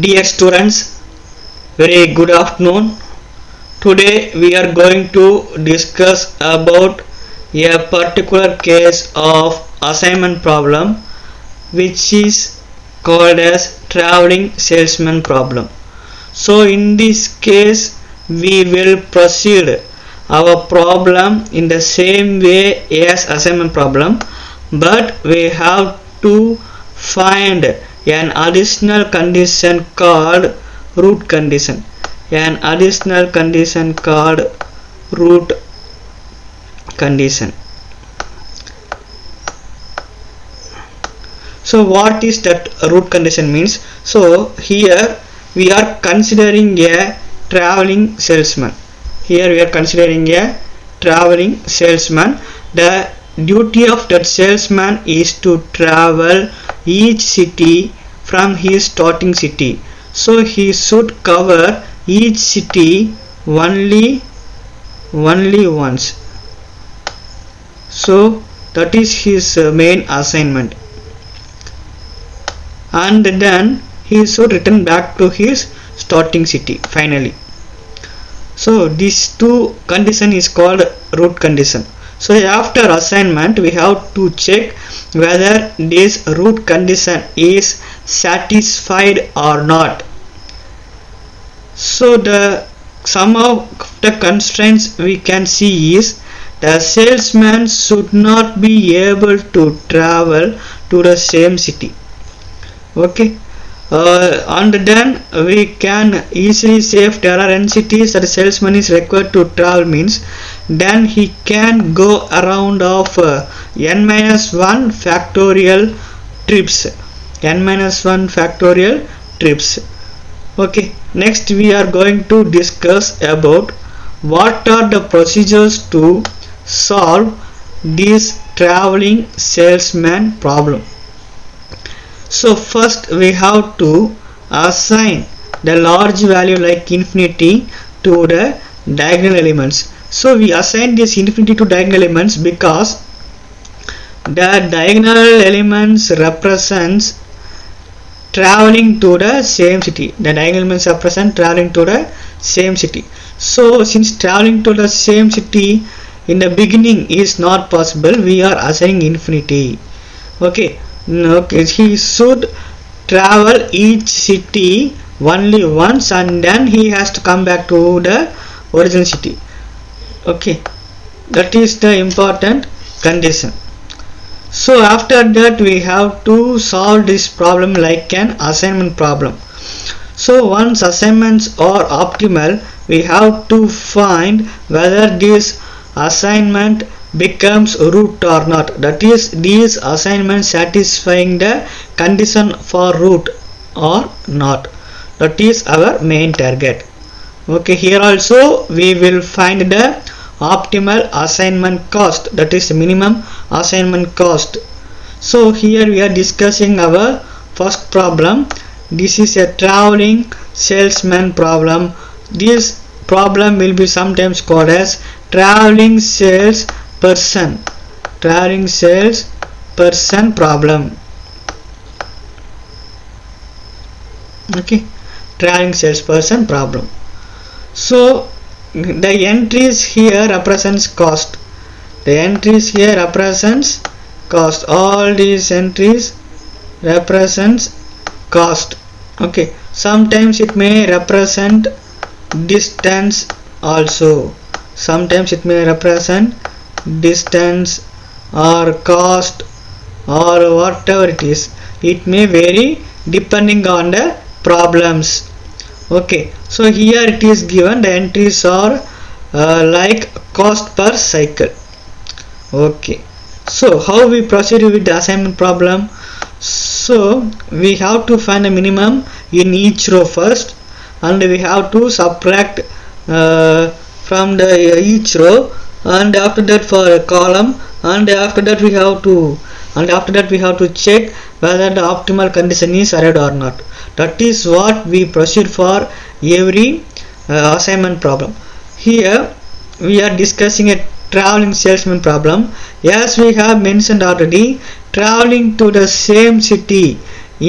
Dear students, very good afternoon. Today we are going to discuss about a particular case of assignment problem which is called as traveling salesman problem. So in this case we will proceed our problem in the same way as assignment problem, but we have to find an additional condition called root condition. An additional condition called root condition. So what is that root condition means? So here we are considering a traveling salesman. Here we are considering a traveling salesman. The duty of that salesman is to travel each city from his starting city. So he should cover each city only once. So that is his main assignment, and then he should return back to his starting city finally. So these two condition is called root condition. So after assignment we have to check whether this root condition is satisfied or not. So the some of the constraints we can see is the salesman should not be able to travel to the same city. Okay. And then we can easily say if there are n cities that the salesman is required to travel means, then he can go around of n minus 1 factorial trips. Okay, next we are going to discuss about what are the procedures to solve this traveling salesman problem. So first we have to assign the large value like infinity to the diagonal elements. So we assign this infinity to diagonal elements because the diagonal elements represents traveling to the same city. The diagonal elements represent traveling to the same city. So since traveling to the same city in the beginning is not possible, we are assigning infinity. Okay. Okay, he should travel each city only once and then he has to come back to the original city. Okay, that is the important condition. So after that we have to solve this problem like an assignment problem. So once assignments are optimal, we have to find whether this assignment becomes root or not. That is, these assignments satisfying the condition for root or not. That is our main target. Okay, here also we will find the optimal assignment cost, that is minimum assignment cost. So here we are discussing our first problem. This is a traveling salesman problem. This problem will be sometimes called as traveling salesperson problem. Okay, traveling salesperson problem. So the entries here represents cost. All these entries represents cost. Okay, sometimes it may represent distance also. Sometimes it may represent distance or cost or whatever it is. It may vary depending on the problems. Okay, so here it is given the entries are like cost per cycle. Okay, so how we proceed with the assignment problem? So we have to find a minimum in each row first, and we have to subtract from the each row, and after that for a column, and after that we have to check whether the optimal condition is arrived or not. That is what we proceed for every assignment problem. Here we are discussing a traveling salesman problem. As we have mentioned already, traveling to the same city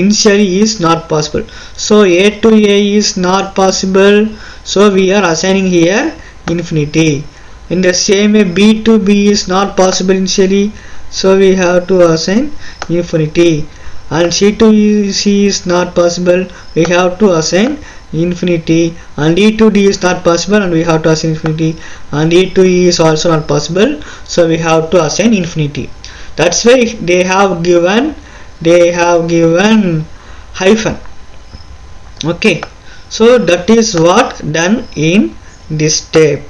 initially is not possible. So A to A is not possible, so we are assigning here infinity. In the same way B to B is not possible initially, so we have to assign infinity. And C to C is not possible, we have to assign infinity. And E to D is not possible, and we have to assign infinity. And E to E is also not possible, so we have to assign infinity. That's why they have given hyphen. Okay, so that is what done in this step.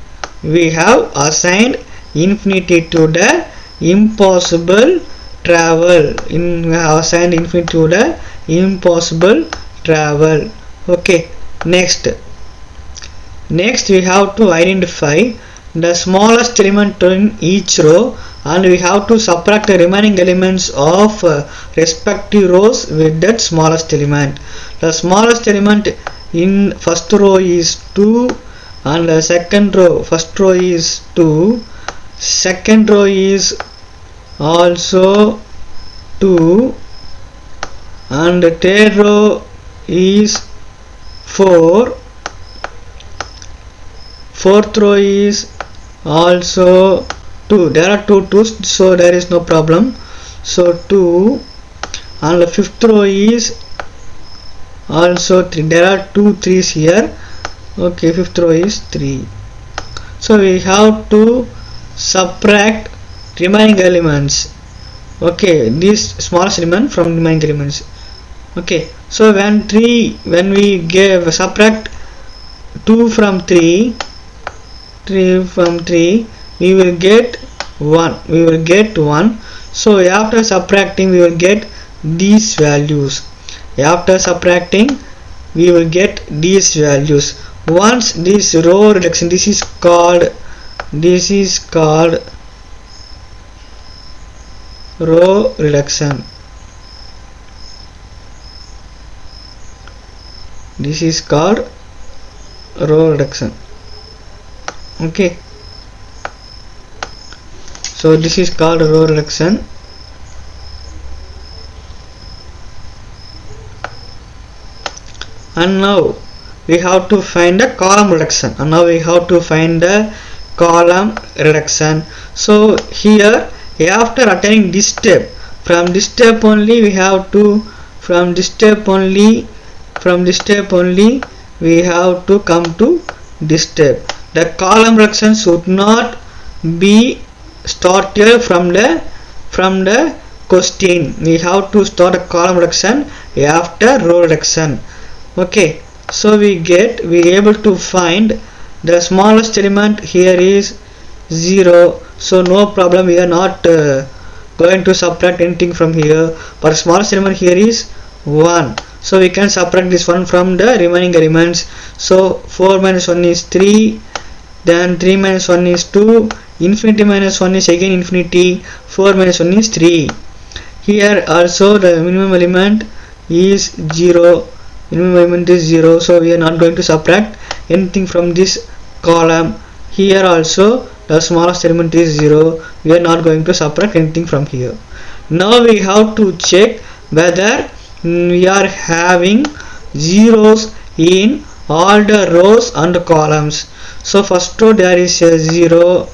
We have assigned infinity to the impossible travel. We have assigned infinity to the impossible travel. Okay, next we have to identify the smallest element in each row, and we have to subtract the remaining elements of respective rows with that smallest element. The smallest element in first row is 2, and the second row, first row is 2, second row is also 2, and the third row is 4, fourth row is also 2. There are two 2's, so there is no problem. So 2, and the fifth row is also 3. There are 2 3's here. Okay, fifth row is 3. So we have to subtract remaining elements. Okay, this smallest element from remaining elements. Okay, so when we subtract 2 from 3 from 3, we will get 1. So after subtracting, we will get these values. After subtracting, we will get these values. Once this row reduction, this is called row reduction. This is called row reduction. Okay, so this is called row reduction. And now we have to find the column reduction. So here, after attaining this step, from this step only we have to come to this step. The column reduction should not be started from the question. We have to start a column reduction after row reduction. Okay, so we able to find the smallest element here is 0, so no problem, we are not going to subtract anything from here. But smallest element here is 1, so we can subtract this one from the remaining elements. So 4 minus 1 is 3, then 3 minus 1 is 2, infinity minus 1 is again infinity, 4 minus 1 is 3. Here also the minimum element is 0, so we are not going to subtract anything from this column. Here also the smallest element is 0, we are not going to subtract anything from here. Now we have to check whether we are having zeros in all the rows and columns. So first row there is a 0,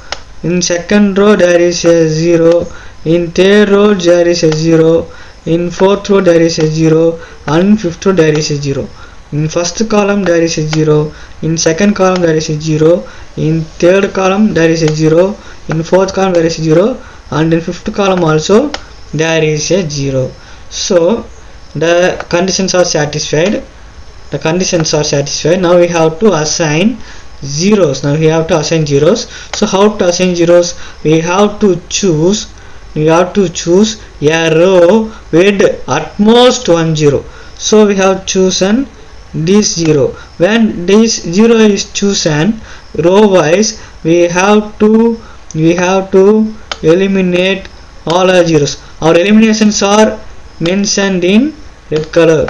in second row there is a 0, in third row there is a 0, in fourth row there is a 0, and in fifth row there is a 0. In first column there is a 0, in second column there is a 0, in third column there is a 0, in fourth column there is a 0, and in fifth column also there is a 0. So the conditions are satisfied. Now we have to assign zeros. So how to assign zeros? We have to choose a row with at most 1 0. So we have chosen this 0. When this 0 is chosen row wise, we have to eliminate all our zeros. Our eliminations are mentioned in red color.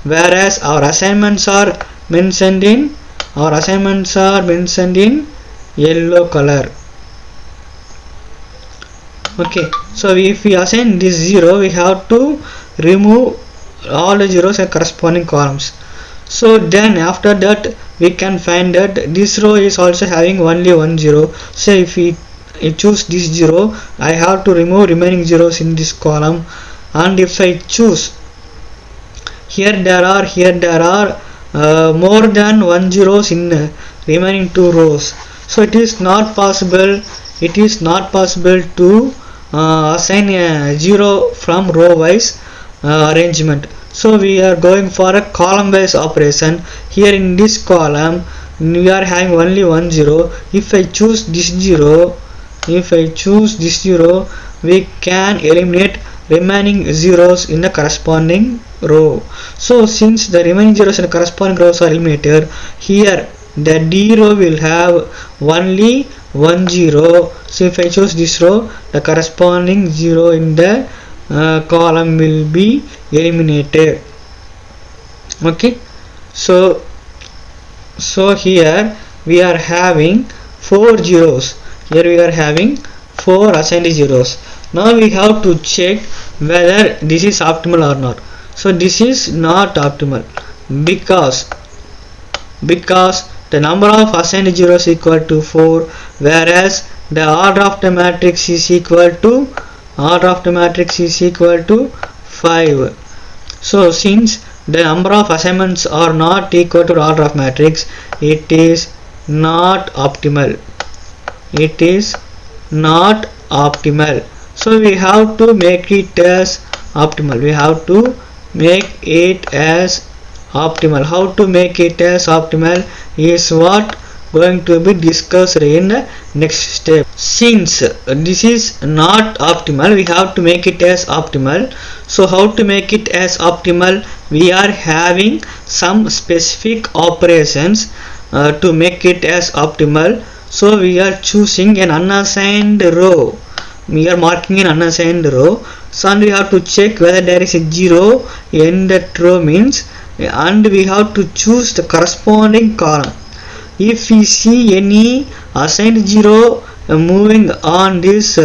Whereas our assignments are mentioned in yellow color. Okay, so if we assign this 0, we have to remove all the zeros and corresponding columns. So then after that we can find that this row is also having only one zero. So if we choose this 0, I have to remove remaining zeros in this column. And if I choose here there are more than one zeros in remaining two rows, so it is not possible to assign a 0 from row wise arrangement. So we are going for a column wise operation. Here in this column we are having only one 0. If I choose this 0, we can eliminate remaining zeros in the corresponding row. So since the remaining zeros in the corresponding rows are eliminated, here the D row will have only one 0. So if I choose this row, the corresponding 0 in the column will be eliminated. Okay, so here we are having 4 zeros. Here we are having 4 assigned zeros. Now we have to check whether this is optimal or not. So this is not optimal because the number of assigned zeros is equal to 4, whereas the order of the matrix is equal to 5. So since the number of assignments are not equal to the order of matrix, it is not optimal. So we have to make it as optimal. How to make it as optimal is what going to be discussed in the next step. Since this is not optimal, we have to make it as optimal. So how to make it as optimal? We are having some specific operations to make it as optimal. So we are choosing an unassigned row. We are marking an unassigned row. So and we have to check whether there is a 0 in that row means, and we have to choose the corresponding column. If we see any assigned 0 moving on this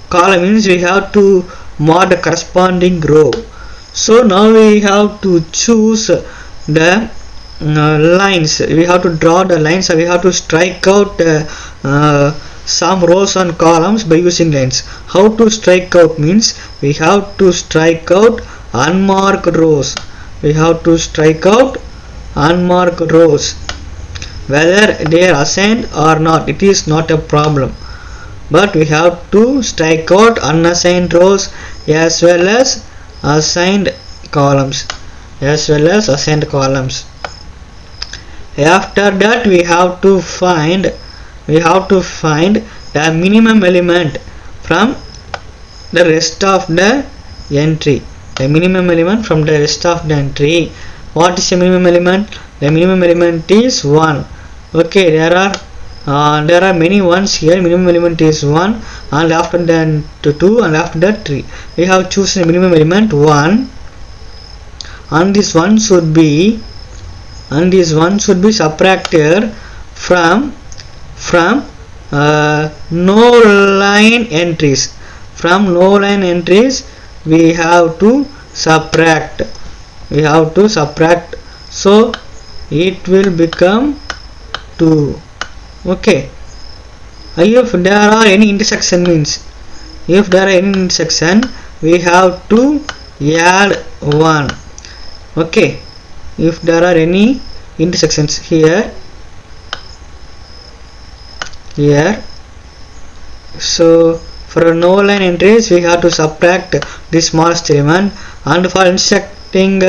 column means we have to mark the corresponding row. So now we have to choose the lines. We have to draw the lines, and we have to strike out some rows and columns by using lines. How to strike out means we have to strike out unmarked rows. Whether they are assigned or not, it is not a problem, but we have to strike out unassigned rows as well as assigned columns. After that we have to find the minimum element from the rest of the entry. What is the minimum element? The minimum element is 1. Okay, there are many ones here. Minimum element is 1, and after that 2, and after that 3. We have chosen the minimum element 1, and this one should be subtracted from no line entries. From no line entries we have to subtract. So it will become 2. Okay, if there are any intersection we have to add 1. Okay, if there are any intersections here, so for no line entries we have to subtract the smallest element, and for intersection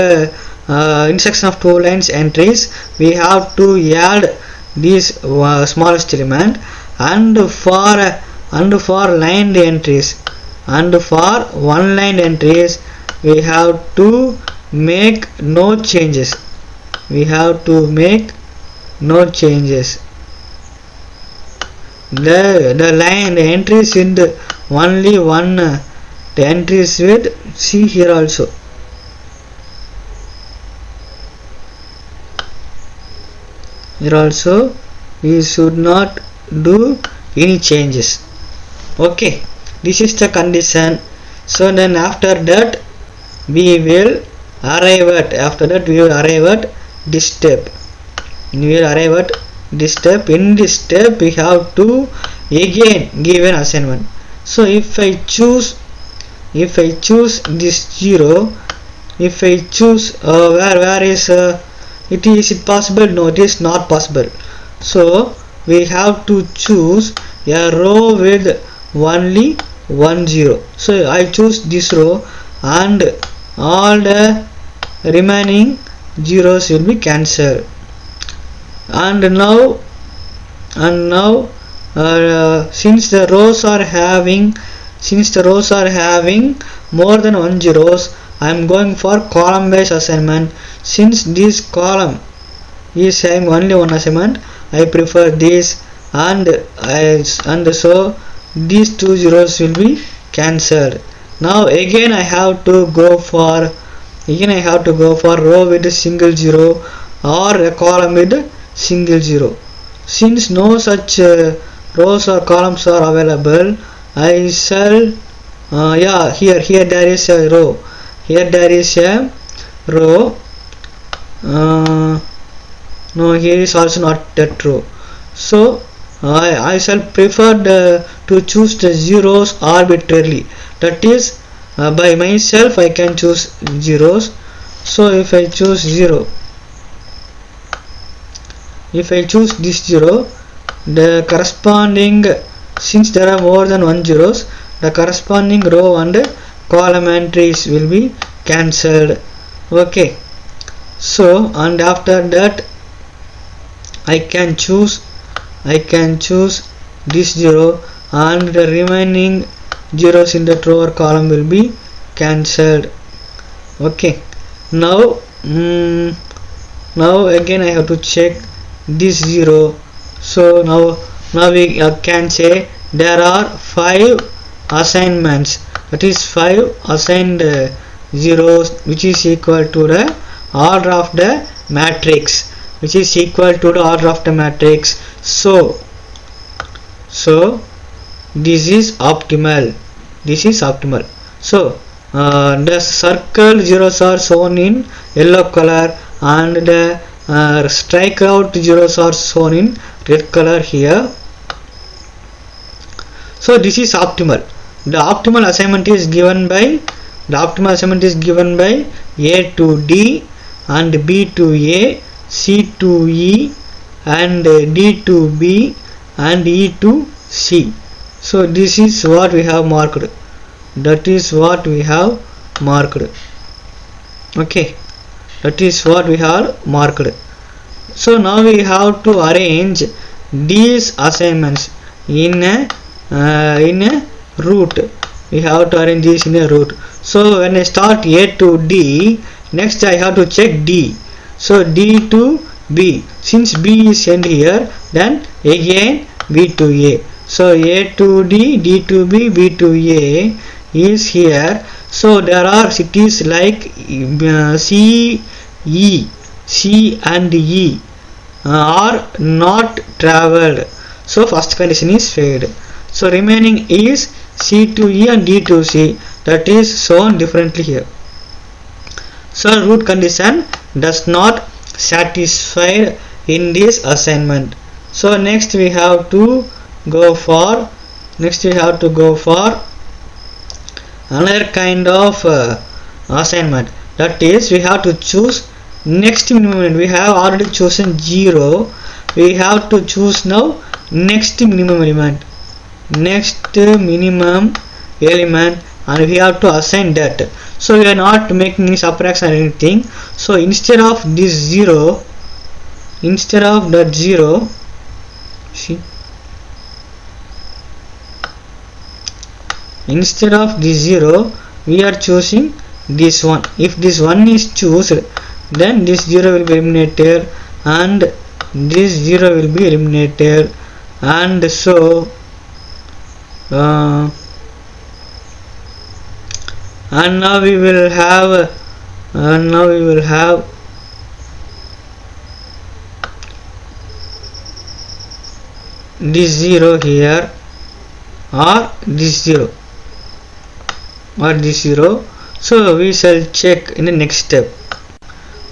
of two lines entries we have to add this smallest element, and for line entries and for one line entries we have to make no changes. The entries with only one, the entries with, see here also, we should not do any changes. Okay, This is the condition. So then after that we will arrive at this step. We will arrive at this step. In this step we have to again give an assignment. So if I choose this 0, if I choose where is is it possible? No, it is not possible. So we have to choose a row with only 1 0. So I choose this row and all the remaining zeros will be cancelled. And now since the rows are having more than 1 zeros, I am going for column based assignment. Since this column is having only one assignment, I prefer this, and so these 2 zeros will be cancelled. Now again I have to go for row with a single zero or a column with a single zero. Since no such rows or columns are available, I shall here there is a row. Here there is a row. No, here is also not that row. So I shall prefer to choose the zeros arbitrarily. That is, by myself I can choose zeros. So if I choose 0, if I choose this 0, the corresponding, since there are more than 1 zeros, the corresponding row and column entries will be cancelled. Okay, so and after that I can choose this 0 and the remaining zeros in the row or column will be cancelled. Okay, now again I have to check this 0. So now we can say there are 5 assignments, that is 5 assigned zeros, which is equal to the order of the matrix, so this is optimal. So the circle zeros are shown in yellow color and the strike out zeros are shown in red color here. So this is optimal. The optimal assignment is given by A to D and B to A, C to E and D to B and E to C. So this is what we have marked. Okay, that is what we have marked. So now we have to arrange these assignments in a route. We have to arrange this in a route. So when I start A to D, next I have to check D. So D to B. Since B is end here, then again B to A. So A to D, D to B, B to A is here. So there are cities like C and E are not traveled. So first condition is failed. So remaining is C to E and D to C, that is shown differently here. So root condition does not satisfy in this assignment. So next we have to go for another kind of assignment, that is we have to choose next minimum element. We have already chosen 0, we have to choose now next minimum element, and we have to assign that. So we are not making any subtraction or anything. So instead of that 0, see, instead of this 0 we are choosing this one. If this 1 is chosen, then this 0 will be eliminated and this 0 will be eliminated, and so and now we will have this 0 here or this 0. or this 0. So we shall check in the next step.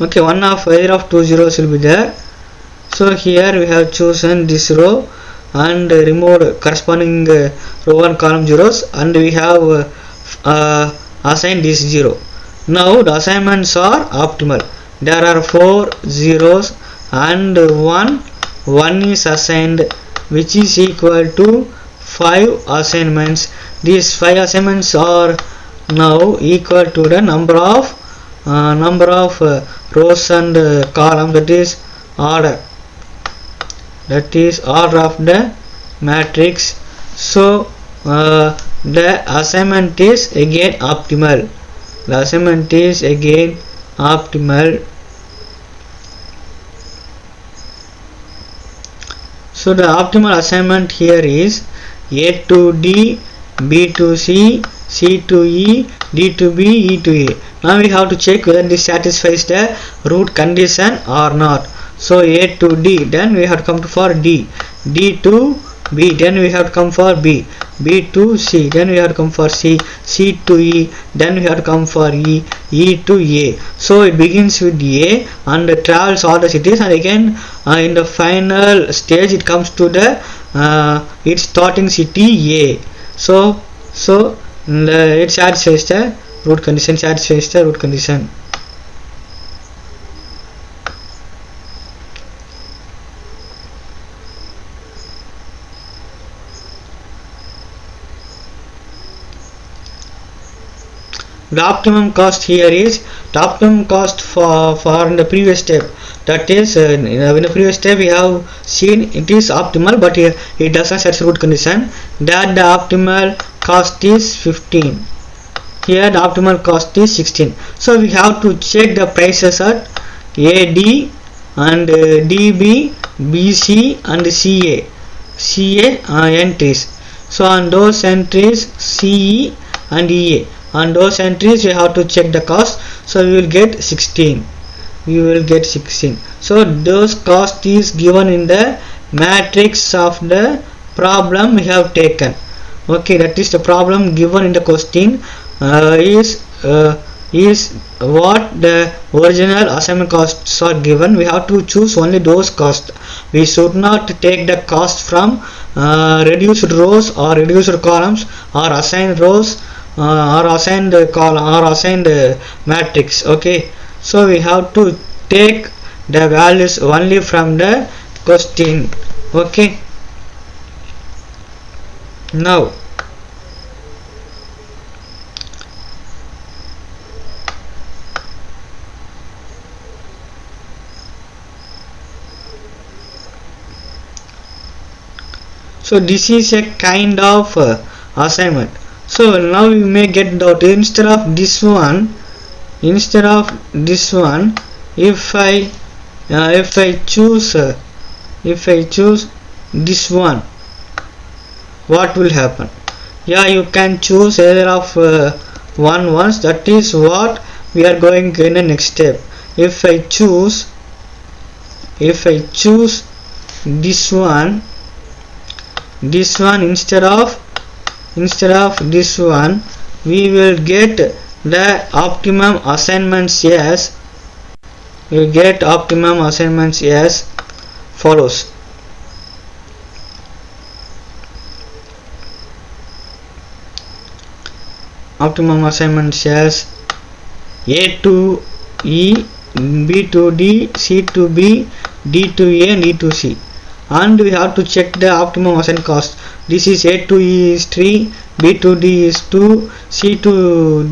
Okay, one of either of two zeros will be there. So here we have chosen this row and removed corresponding row and column zeros, and we have assigned this 0. Now the assignments are optimal. There are 4 zeros and 1 is assigned, which is equal to 5 assignments. These 5 assignments are now equal to the number of rows and columns, that is order of the matrix. So the assignment is again optimal. So the optimal assignment here is A to D, B to C, C to E, D to B, E to A. Now we have to check whether this satisfies the root condition or not. So A to D, then we have to come to for D, D to B, then we have to come for B, B to C, then we have to come for C, C to E, then we have to come for E, E to A. So it begins with A and travels all the cities, and again in the final stage it comes to the its starting city A. So it satisfies the root condition, The optimum cost here is the optimum cost for in the previous step. That is, in the previous step we have seen it is optimal, but here it does not satisfy root condition. That the optimal cost is 15. Here the optimal cost is 16. So we have to check the prices at AD and DB, BC and CA entries. So on those entries CE and EA, on those entries we have to check the cost. So we will get 16. So those cost is given in the matrix of the problem we have taken. Okay, that is the problem given in the question is what the original assignment costs are given. We have to choose only those costs. We should not take the cost from reduced rows or reduced columns or assigned rows or assigned column or assigned matrix. Okay, so we have to take the values only from the question. Okay, now so this is a kind of assignment. So now you may get doubt, instead of this one, if I choose this one, what will happen? Yeah, you can choose either of one once. That is what we are going in the next step. If I choose this one instead of this one, we will get the optimum assignments as follows. Optimum assignments as A to E, B to D, C to B, D to A and E to C. And we have to check the optimum assigned cost. This is A to E is 3, B to D is 2, C to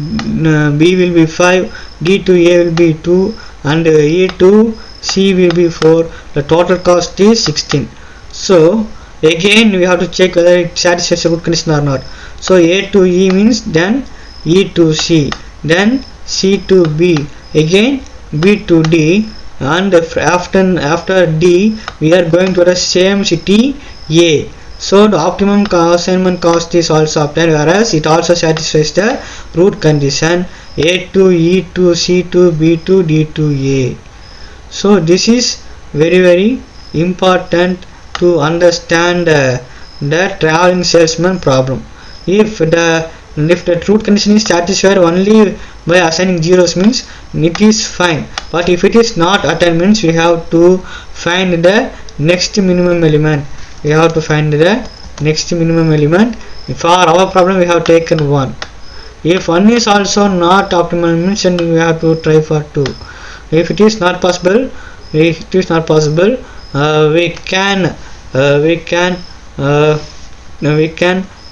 B will be 5, D to A will be 2 and E to C will be 4. The total cost is 16. So again we have to check whether it satisfies a good condition or not. So A to E means then E to C, then C to B, again B to D, and after D we are going to the same city A. So the optimum assignment cost is also obtained, whereas it also satisfies the root condition A to E to C to B to D to A. So this is very important to understand the traveling salesman problem. If the and if the root condition is satisfied only by assigning zeros means it is fine, but if it is not attained means we have to find the next minimum element. We have to find the next minimum element. For our problem we have taken 1. If 1 is also not optimal means then we have to try for 2. If it is not possible, we can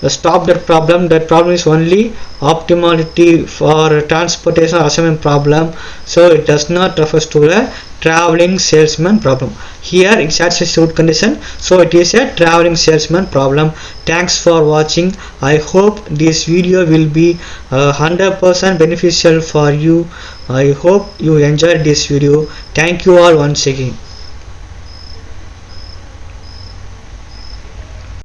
stop that problem. That problem is only optimality for transportation or assignment problem, so it does not refer to a traveling salesman problem. Here it satisfies root condition, so it is a traveling salesman problem. Thanks for watching. I hope this video will be 100% beneficial for you. I hope you enjoyed this video. Thank you all once again.